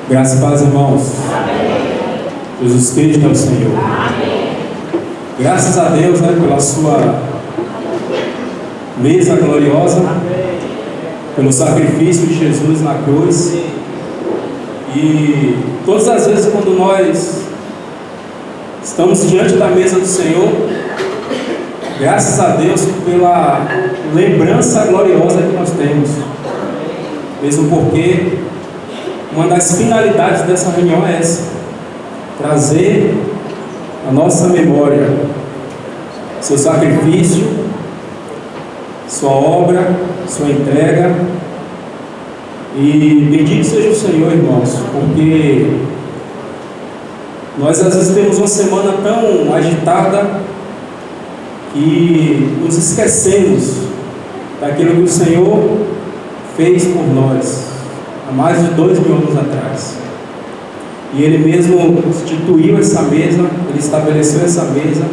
Graças e paz, irmãos. Jesus Cristo é o Senhor. Graças a Deus, pela sua mesa gloriosa, pelo sacrifício de Jesus na cruz. E todas as vezes quando nós estamos diante da mesa do Senhor, graças a Deus pela lembrança gloriosa que nós temos. Mesmo porque uma das finalidades dessa reunião é essa: trazer a nossa memória, seu sacrifício, sua obra, sua entrega. E bendito seja o Senhor, irmãos, porque nós às vezes temos uma semana tão agitada que nos esquecemos daquilo que o Senhor fez por nós há mais de 2000 anos atrás. E Ele mesmo instituiu essa mesa, Ele estabeleceu essa mesa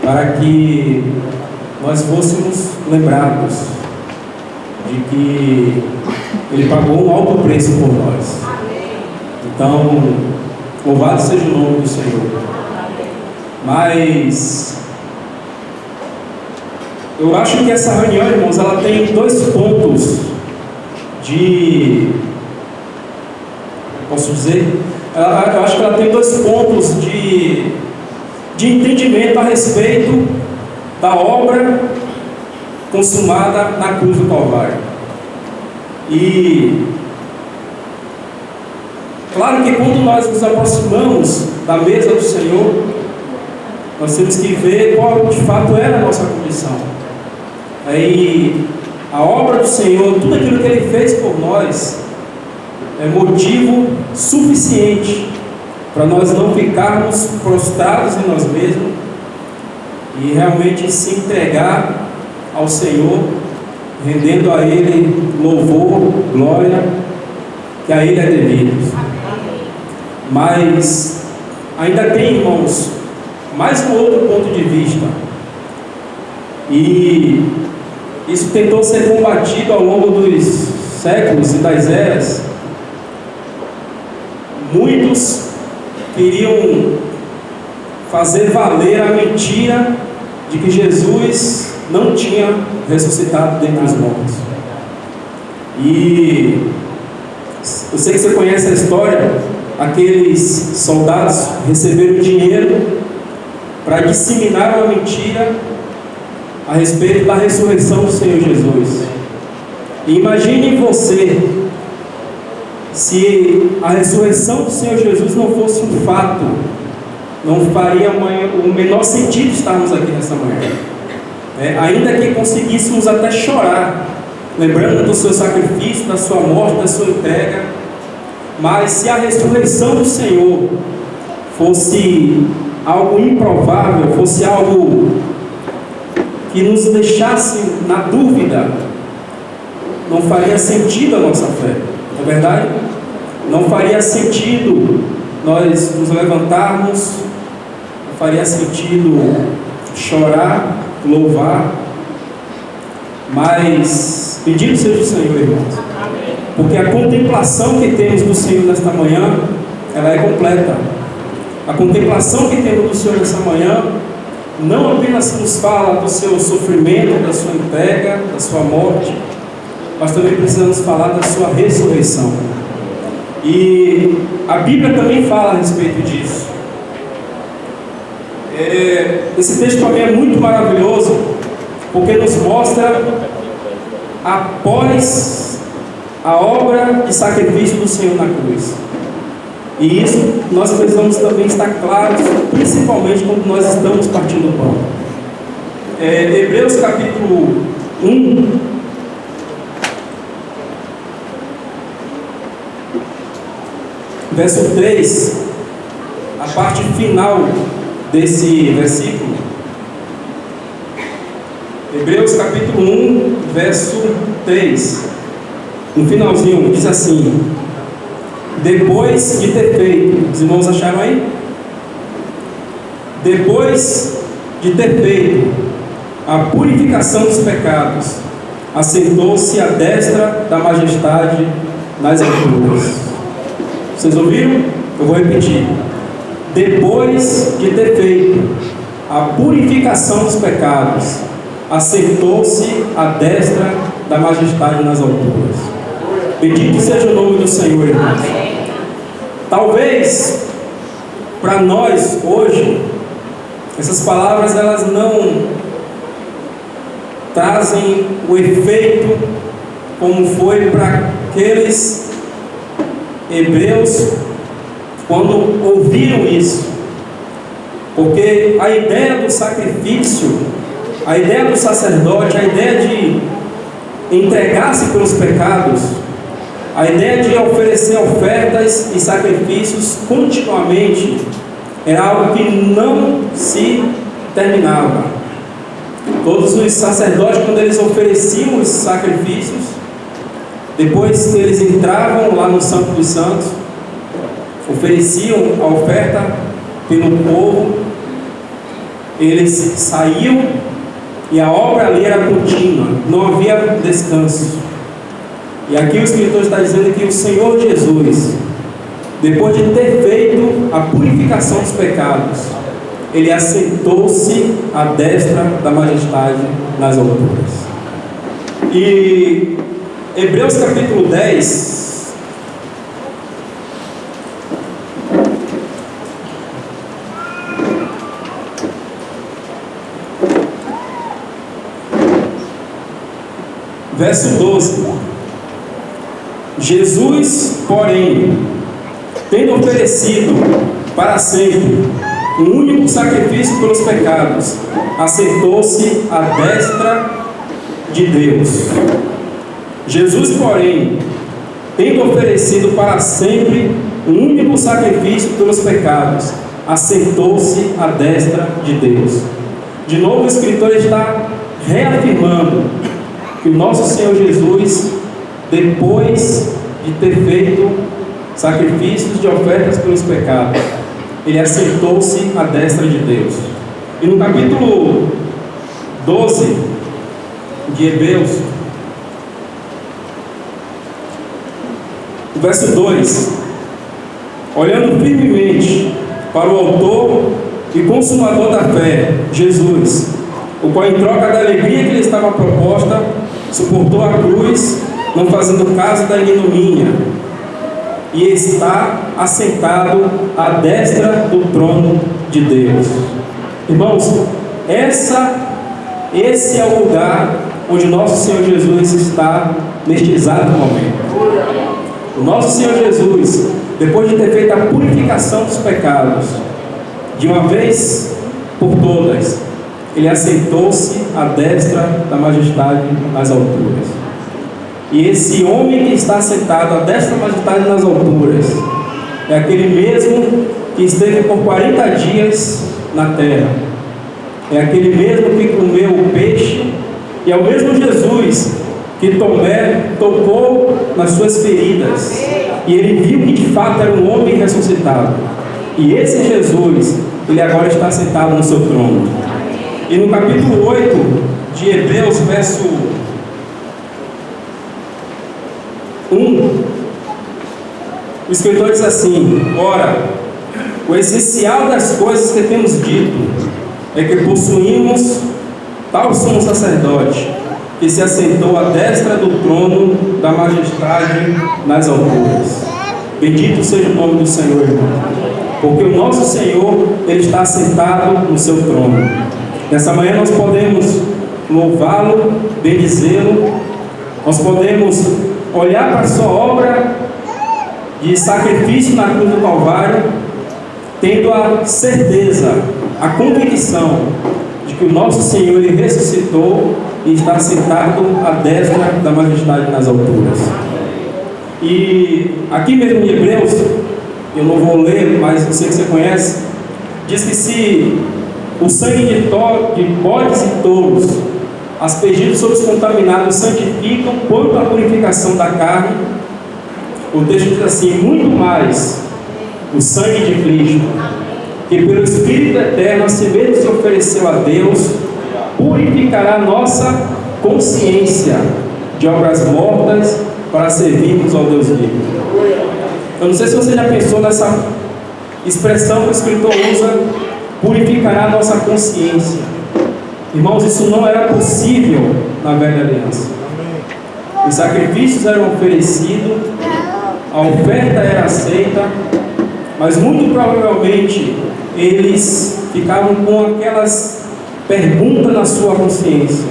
para que nós fôssemos lembrados de que Ele pagou um alto preço por nós. Então, louvado seja o nome do Senhor. Mas eu acho que essa reunião, irmãos, ela tem dois pontos posso dizer? Eu acho que ela tem dois pontos de entendimento a respeito da obra consumada na cruz do Calvário. E claro que quando nós nos aproximamos da mesa do Senhor, nós temos que ver qual de fato era a nossa condição. Aí a obra do Senhor, tudo aquilo que Ele fez por nós, é motivo suficiente para nós não ficarmos prostrados em nós mesmos e realmente se entregar ao Senhor, rendendo a Ele louvor, glória, que a Ele é devido. Mas ainda tem, irmãos, mais um outro ponto de vista, e isso tentou ser combatido ao longo dos séculos e das eras. Muitos queriam fazer valer a mentira de que Jesus não tinha ressuscitado dentre os mortos. E eu sei que você conhece a história. Aqueles soldados receberam dinheiro para disseminar uma mentira a respeito da ressurreição do Senhor Jesus. E imagine você, se a ressurreição do Senhor Jesus não fosse um fato, não faria o menor sentido estarmos aqui nessa manhã. Ainda que conseguíssemos até chorar, lembrando do seu sacrifício, da sua morte, da sua entrega, mas se a ressurreição do Senhor fosse algo improvável, fosse algo que nos deixasse na dúvida, não faria sentido a nossa fé, não é verdade? Não faria sentido nós nos levantarmos, não faria sentido chorar, louvar, mas bendito seja o Senhor, irmãos, porque a contemplação que temos do Senhor nesta manhã, ela é completa. A contemplação que temos do Senhor nesta manhã não apenas nos fala do seu sofrimento, da sua entrega, da sua morte, mas também precisamos falar da sua ressurreição. E a Bíblia também fala a respeito disso. Esse texto para mim é muito maravilhoso, porque nos mostra após a obra e sacrifício do Senhor na cruz. E isso nós precisamos também estar claros, principalmente quando nós estamos partindo o pão. Hebreus capítulo 1, verso 3, a parte final desse versículo. Hebreus capítulo 1, verso 3, no finalzinho, diz assim: depois de ter feito, os irmãos acharam aí? Depois de ter feito a purificação dos pecados, assentou-se à destra da majestade nas alturas. Vocês ouviram? Eu vou repetir. Depois de ter feito a purificação dos pecados, assentou-se à destra da majestade nas alturas. Bendito seja o nome do Senhor, irmãos. Talvez para nós hoje essas palavras elas não trazem o efeito como foi para aqueles hebreus quando ouviram isso, porque a ideia do sacrifício, a ideia do sacerdote, a ideia de entregar-se pelos pecados, a ideia de oferecer ofertas e sacrifícios continuamente era algo que não se terminava. Todos os sacerdotes, quando eles ofereciam os sacrifícios, depois que eles entravam lá no Santo dos Santos, ofereciam a oferta pelo povo, eles saíam e a obra ali era contínua, não havia descanso. E aqui o escritor está dizendo que o Senhor Jesus, depois de ter feito a purificação dos pecados, ele assentou-se à destra da majestade nas alturas. E Hebreus capítulo 10, verso 12: Jesus, porém, tendo oferecido para sempre um único sacrifício pelos pecados, assentou-se à destra de Deus. Jesus, porém, tendo oferecido para sempre um único sacrifício pelos pecados, assentou-se à destra de Deus. De novo o escritor está reafirmando que o nosso Senhor Jesus, depois de ter feito sacrifícios de ofertas pelos pecados, ele assentou-se à destra de Deus. E no capítulo 12 de Hebreus, o verso 2: olhando firmemente para o autor e consumador da fé, Jesus, o qual, em troca da alegria que lhe estava proposta, suportou a cruz, não fazendo caso da ignomínia, e está assentado à destra do trono de Deus. Irmãos, esse é o lugar onde nosso Senhor Jesus está neste exato momento. O nosso Senhor Jesus, depois de ter feito a purificação dos pecados, de uma vez por todas, ele assentou-se à destra da majestade nas alturas. E esse homem que está sentado à destra da majestade nas alturas é aquele mesmo que esteve por 40 dias na terra. É aquele mesmo que comeu o peixe, e é o mesmo Jesus que Tomé tocou nas suas feridas, e ele viu que de fato era um homem ressuscitado. E esse Jesus, ele agora está sentado no seu trono. E no capítulo 8 de Hebreus, verso 1, o escritor diz assim: ora, o essencial das coisas que temos dito é que possuímos tal sumo sacerdote, que se assentou à destra do trono da majestade nas alturas. Bendito seja o nome do Senhor, irmão, porque o nosso Senhor, ele está assentado no seu trono. Nessa manhã nós podemos louvá-lo, bendizê-lo, nós podemos olhar para a sua obra de sacrifício na cruz do Calvário, tendo a certeza, a convicção de que o nosso Senhor, ele ressuscitou e está sentado à destra da majestade nas alturas. E aqui mesmo em Hebreus, eu não vou ler, mas eu sei que você conhece, diz que se o sangue de bodes e touros aspergidos sobre os contaminados santificam quanto à purificação da carne, o texto diz assim: muito mais o sangue de Cristo, que pelo Espírito Eterno a si mesmo se ofereceu a Deus, purificará nossa consciência de obras mortas para servirmos ao Deus vivo. Eu não sei se você já pensou nessa expressão que o escritor usa, purificará a nossa consciência. Irmãos, isso não era possível na velha aliança. Os sacrifícios eram oferecidos, a oferta era aceita, mas muito provavelmente eles ficavam com aquelas perguntas na sua consciência: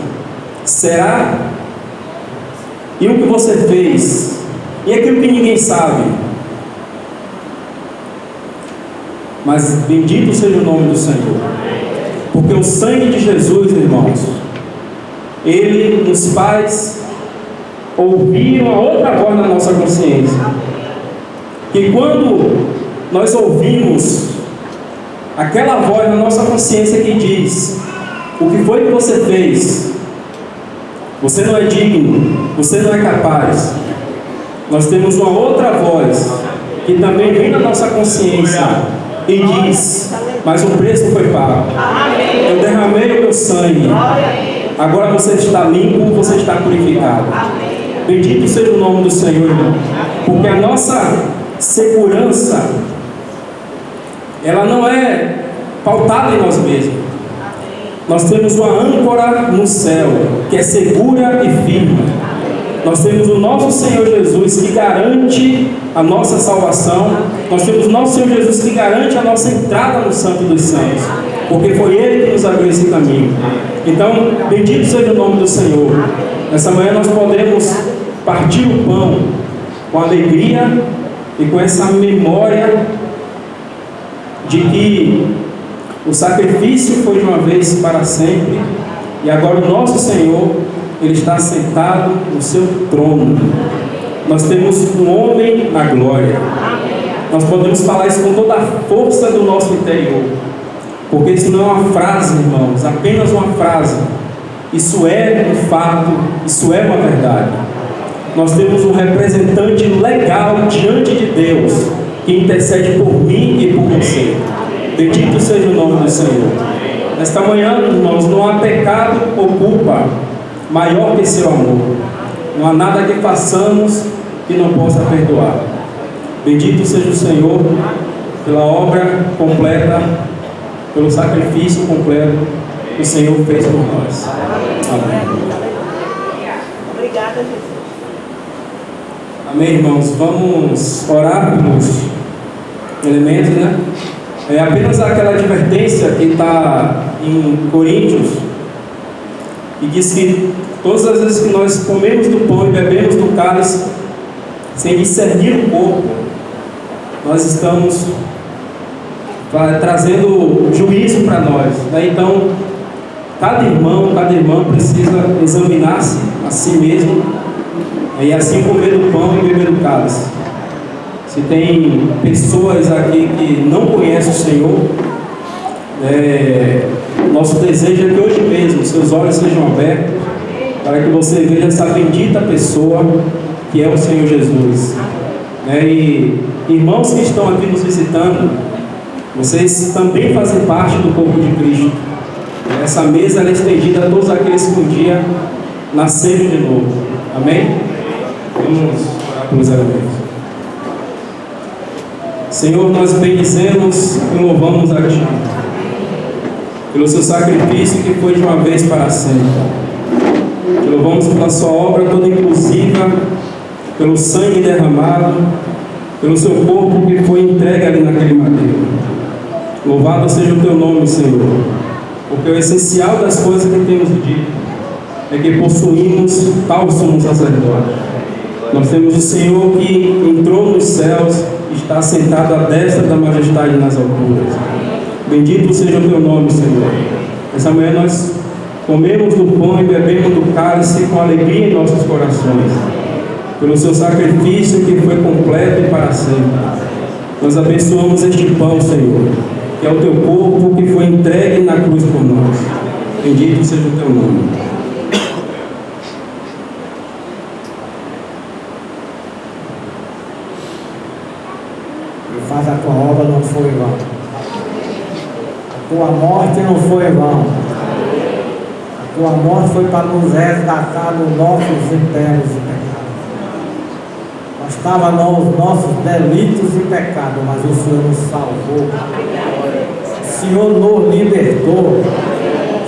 será? E o que você fez? E aquilo que ninguém sabe? Mas bendito seja o nome do Senhor, porque o sangue de Jesus, irmãos, ele nos faz ouvir uma outra voz na nossa consciência. E quando nós ouvimos aquela voz na nossa consciência que diz: o que foi que você fez? Você não é digno, você não é capaz. Nós temos uma outra voz que também vem na nossa consciência e diz: mas o preço foi pago. Eu derramei o meu sangue. Agora você está limpo, você está purificado. Bendito seja o nome do Senhor, irmão. Porque a nossa segurança, ela não é pautada em nós mesmos. Nós temos uma âncora no céu, que é segura e firme. Nós temos o nosso Senhor Jesus, que garante a nossa salvação. Nós temos o nosso Senhor Jesus, que garante a nossa entrada no Santo dos Santos, porque foi Ele que nos abriu esse caminho. Então, bendito seja o nome do Senhor. Nessa manhã nós podemos partir o pão com alegria e com essa memória de que o sacrifício foi de uma vez para sempre, e agora o nosso Senhor, Ele está sentado no seu trono. Nós temos um homem na glória. Nós podemos falar isso com toda a força do nosso interior, porque isso não é uma frase, irmãos, apenas uma frase. Isso é um fato, isso é uma verdade. Nós temos um representante legal diante de Deus, que intercede por mim e por você. Bendito seja o nome do Senhor. Nesta manhã, irmãos, não há pecado ou culpa maior que seu amor. Não há nada que façamos que não possa perdoar. Bendito seja o Senhor pela obra completa, pelo sacrifício completo que o Senhor fez por nós. Amém. Obrigada, Jesus. Amém, irmãos. Vamos orar pelos elementos, né? É apenas aquela advertência que está em Coríntios, e diz que todas as vezes que nós comemos do pão e bebemos do cálice sem discernir o corpo, nós estamos trazendo juízo para nós, né? Então, cada irmão, cada irmã precisa examinar-se a si mesmo, e assim comer do pão e beber do cálice. Se tem pessoas aqui que não conhecem o Senhor, nosso desejo é que hoje mesmo seus olhos sejam abertos para que você veja essa bendita pessoa que é o Senhor Jesus. E irmãos que estão aqui nos visitando, vocês também fazem parte do corpo de Cristo. Essa mesa é estendida a todos aqueles que um dia nasceram de novo. Amém? Vamos orar pelos elementos. Senhor, nós bendizemos e louvamos a Ti pelo Seu sacrifício que foi de uma vez para sempre. Te louvamos pela Sua obra toda inclusiva, pelo sangue derramado, pelo Seu corpo que foi entregue ali naquele madeiro. Louvado seja o Teu nome, Senhor, porque o essencial das coisas que temos dito é que possuímos tal sumo sacerdote. Nós temos o Senhor que entrou nos céus, está sentado à destra da majestade nas alturas. Bendito seja o Teu nome, Senhor. Essa manhã nós comemos do pão e bebemos do cálice com alegria em nossos corações, pelo Seu sacrifício que foi completo e para sempre. Nós abençoamos este pão, Senhor, que é o Teu corpo que foi entregue na cruz por nós. Bendito seja o Teu nome. Faz a Tua obra não foi em vão. A Tua morte não foi em vão. A Tua morte foi para nos resgatar dos nossos internos e pecados. Nós estávamos nos nossos delitos e pecados, mas o Senhor nos salvou. O Senhor nos libertou.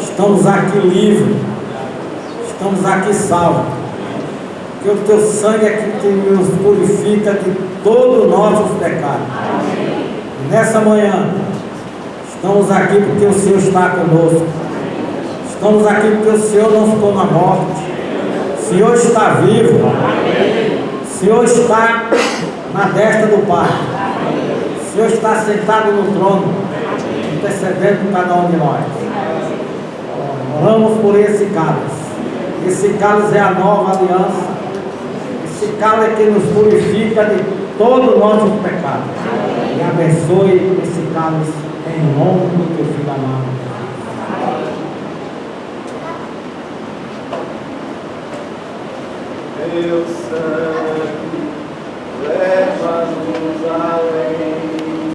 Estamos aqui livres. Estamos aqui salvos. Porque o teu sangue é que nos purifica de todos os nossos pecados. E nessa manhã, estamos aqui porque o Senhor está conosco. Estamos aqui porque o Senhor não ficou na morte. O Senhor está vivo. O Senhor está na destra do Pai. O Senhor está sentado no trono, intercedendo por cada um de nós. Oramos por esse cálice. Esse cálice é a nova aliança. Esse cálice é que nos purifica de todo o nosso pecado. E abençoe esse cálice em nome do teu filho amado. Teu sangue leva-nos além.